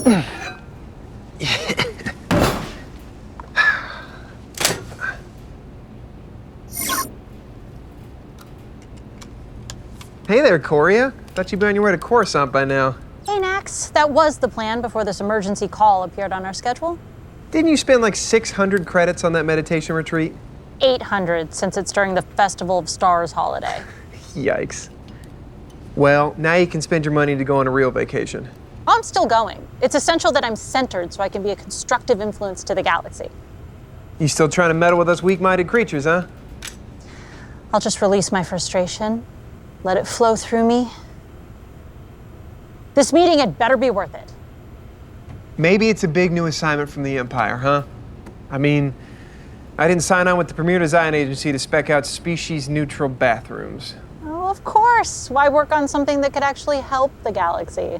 Hey there, Coria. Thought you'd be on your way to Coruscant by now. Hey, Nax. That was the plan before this emergency call appeared on our schedule. Didn't you spend like 600 credits on that meditation retreat? 800, since it's during the Festival of Stars holiday. Yikes. Well, now you can spend your money to go on a real vacation. I'm still going. It's essential that I'm centered so I can be a constructive influence to the galaxy. You still trying to meddle with us weak-minded creatures, huh? I'll just release my frustration, let it flow through me. This meeting had better be worth it. Maybe it's a big new assignment from the Empire, huh? I mean, I didn't sign on with the premier design agency to spec out species-neutral bathrooms. Oh, of course. Why work on something that could actually help the galaxy?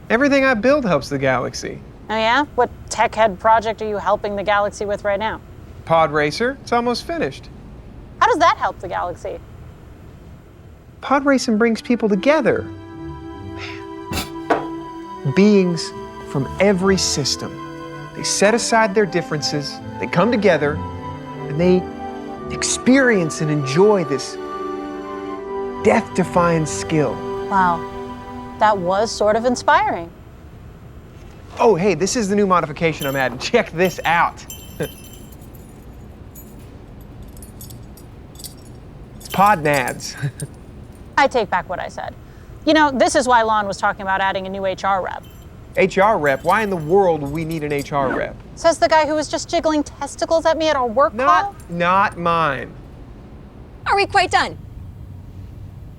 Everything I build helps the galaxy. Oh yeah? What tech head project are you helping the galaxy with right now? Pod Racer, it's almost finished. How does that help the galaxy? Pod racing brings people together. Beings from every system. They set aside their differences, they come together, and they experience and enjoy this death-defying skill. Wow, that was sort of inspiring. Oh, hey, this is the new modification I'm adding. Check this out. It's pod nads. I take back what I said. You know, this is why Lon was talking about adding a new HR rep. HR rep? Why in the world would we need an HR rep? Says the guy who was just jiggling testicles at me at our work call. Not mine. Are we quite done?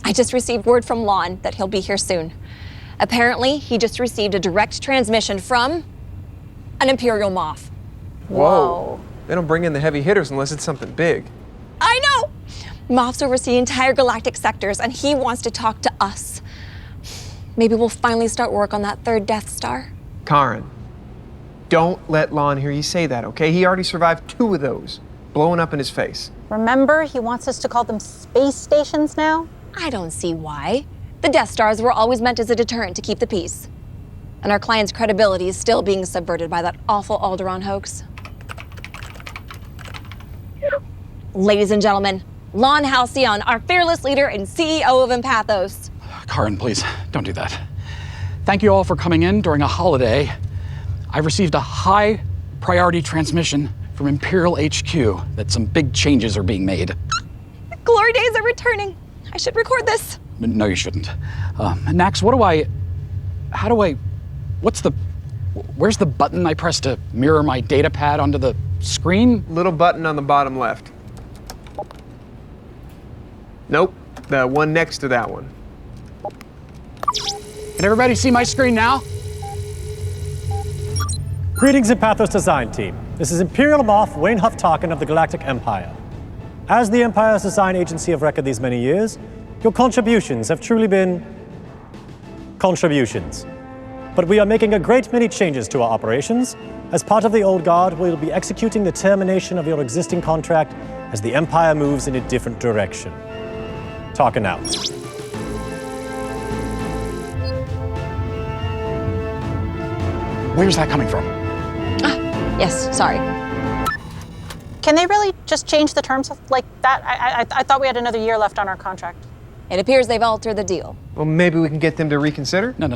I just received word from Lon that he'll be here soon. Apparently, he just received a direct transmission from an Imperial Moth. Whoa. They don't bring in the heavy hitters unless it's something big. I know! Moths oversee entire galactic sectors, and he wants to talk to us. Maybe we'll finally start work on that third Death Star. Karen, don't let Lon hear you say that, okay? He already survived 2 of those, blowing up in his face. Remember, he wants us to call them space stations now? I don't see why. The Death Stars were always meant as a deterrent to keep the peace. And our client's credibility is still being subverted by that awful Alderaan hoax. Ladies and gentlemen, Lon Halcyon, our fearless leader and CEO of Empathos. Karen, please, don't do that. Thank you all for coming in during a holiday. I received a high priority transmission from Imperial HQ that some big changes are being made. The glory days are returning. I should record this. No, you shouldn't. Nax, where's the button I press to mirror my data pad onto the screen? Little button on the bottom left. Nope, the one next to that one. Can everybody see my screen now? Greetings, Empathos design team. This is Imperial Moth Wayne Huff-Tarkin of the Galactic Empire. As the Empire's design agency of record these many years, your contributions have truly been contributions. But we are making a great many changes to our operations. As part of the Old Guard, we will be executing the termination of your existing contract as the Empire moves in a different direction. Tarkin out. Where's that coming from? Yes, sorry. Can they really just change the terms like that? I thought we had another year left on our contract. It appears they've altered the deal. Well, maybe we can get them to reconsider? No.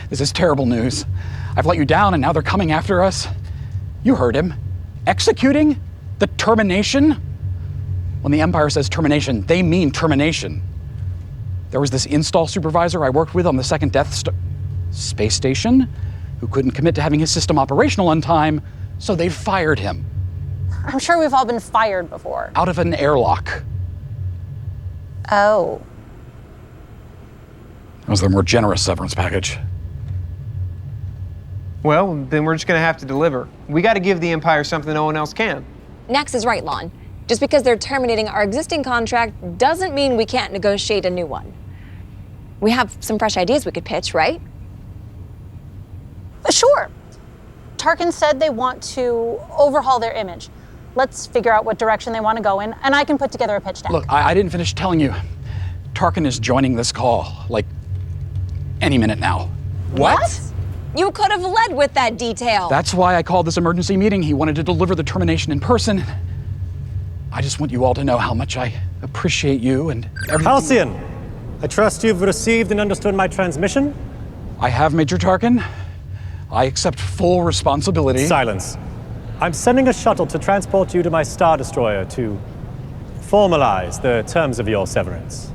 This is terrible news. I've let you down and now they're coming after us. You heard him. Executing the termination? When the Empire says termination, they mean termination. There was this install supervisor I worked with on the second space station who couldn't commit to having his system operational on time, so they fired him. I'm sure we've all been fired before. Out of an airlock. Oh. That was their more generous severance package. Well, then we're just gonna have to deliver. We gotta give the Empire something no one else can. Nax is right, Lon. Just because they're terminating our existing contract doesn't mean we can't negotiate a new one. We have some fresh ideas we could pitch, right? Sure. Tarkin said they want to overhaul their image. Let's figure out what direction they want to go in, and I can put together a pitch deck. Look, I didn't finish telling you. Tarkin is joining this call, like, any minute now. What? You could have led with that detail. That's why I called this emergency meeting. He wanted to deliver the termination in person. I just want you all to know how much I appreciate you and everything. Halcyon, I trust you've received and understood my transmission? I have, Major Tarkin. I accept full responsibility. Silence. I'm sending a shuttle to transport you to my Star Destroyer to formalize the terms of your severance.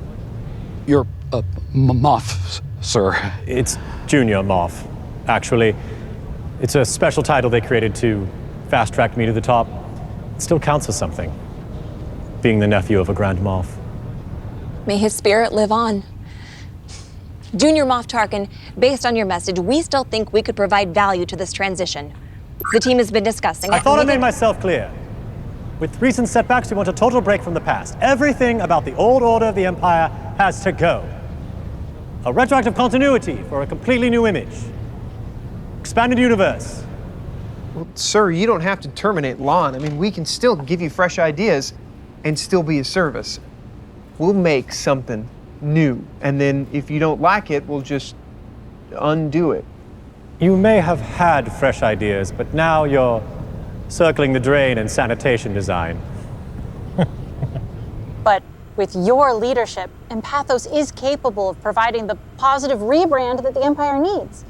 You're a Moff, sir. It's Junior Moff, actually. It's a special title they created to fast-track me to the top. It still counts as something, being the nephew of a Grand Moff. May his spirit live on. Junior Moff Tarkin, based on your message, we still think we could provide value to this transition. The team has been discussing it. I thought I made myself clear. With recent setbacks, we want a total break from the past. Everything about the old order of the Empire has to go. A retroactive continuity for a completely new image. Expanded universe. Well, sir, you don't have to terminate Lon. I mean, we can still give you fresh ideas and still be a service. We'll make something new, and then if you don't like it, we'll just undo it. You may have had fresh ideas, but now you're circling the drain in sanitation design. But with your leadership, Empathos is capable of providing the positive rebrand that the Empire needs.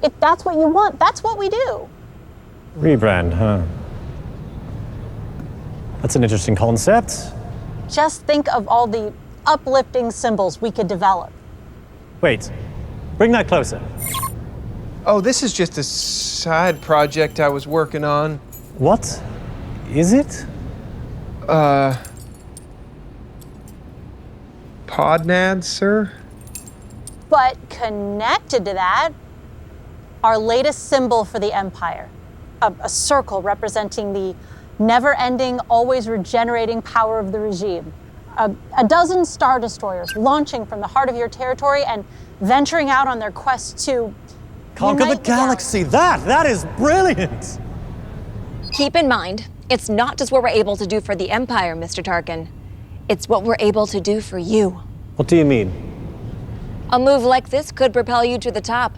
If that's what you want, that's what we do. Rebrand, huh? That's an interesting concept. Just think of all the uplifting symbols we could develop. Wait, bring that closer. Oh, this is just a side project I was working on. What is it? Podnads, sir? But connected to that, our latest symbol for the Empire, a circle representing the never-ending, always regenerating power of the regime. A dozen Star Destroyers launching from the heart of your territory and venturing out on their quest to Conquer the unite galaxy. That is brilliant. Keep in mind, it's not just what we're able to do for the Empire, Mr. Tarkin. It's what we're able to do for you. What do you mean? A move like this could propel you to the top.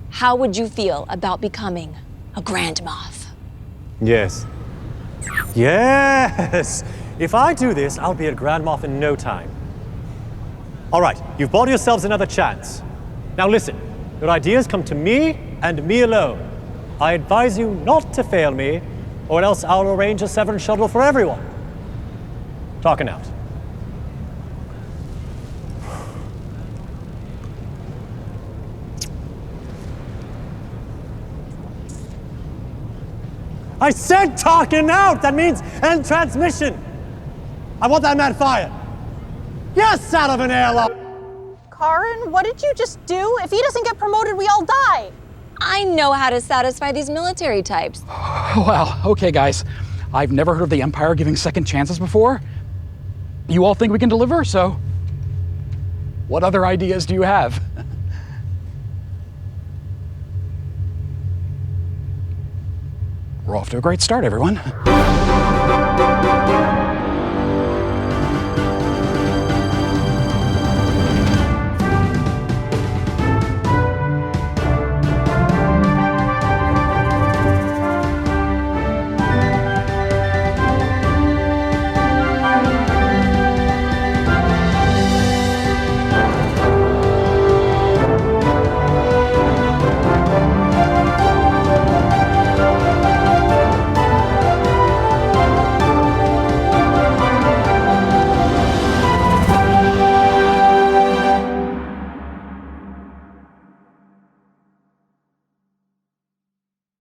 How would you feel about becoming a Grand Moff? Yes. Yes! If I do this, I'll be a Grand Moff in no time. All right, you've bought yourselves another chance. Now listen, your ideas come to me and me alone. I advise you not to fail me, or else I'll arrange a severance shuttle for everyone. Talking out. I said talking out! That means end transmission! I want that man fired! Yes, out of an airlock! Karin, what did you just do? If he doesn't get promoted, we all die. I know how to satisfy these military types. Wow, okay, guys. I've never heard of the Empire giving second chances before. You all think we can deliver, so what other ideas do you have? We're off to a great start, everyone.